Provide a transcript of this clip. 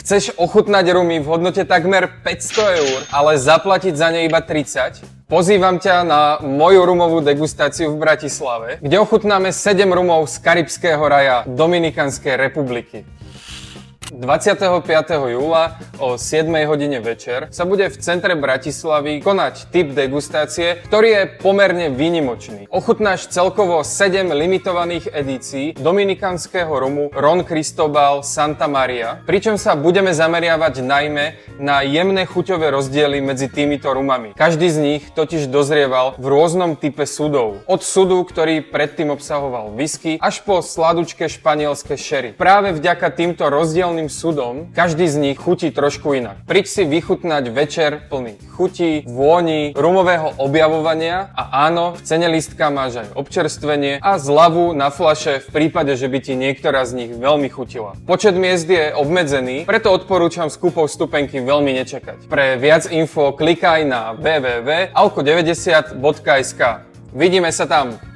Chceš ochutnať rumy v hodnote takmer 500 eur, ale zaplatiť za ne iba 30? Pozývam ťa na moju rumovú degustáciu v Bratislave, kde ochutnáme 7 rumov z karibského raja Dominikanskej republiky. 25. júla o 7 hodine večer sa bude v centre Bratislavy konať typ degustácie, ktorý je pomerne výnimočný. Ochutnáš celkovo 7 limitovaných edícií dominikanského rumu Ron Cristobal Santa Maria, pričom sa budeme zameriavať najmä na jemné chuťové rozdiely medzi týmito rumami. Každý z nich totiž dozrieval v rôznom type sudov. Od sudu, ktorý predtým obsahoval whisky, až po sladučké španielské sherry. Práve vďaka týmto rozdielnym sudom každý z nich chutí trošku inak. Príď si vychutnať večer plný chutí, vôni, rumového objavovania a áno, v cene lístka máš aj občerstvenie a zľavu na fľaše v prípade, že by ti niektorá z nich veľmi chutila. Počet miest je obmedzený, preto odporúčam s kúpou vstupenky veľmi nečakať. Pre viac info klikaj na www.alko90.sk. Vidíme sa tam!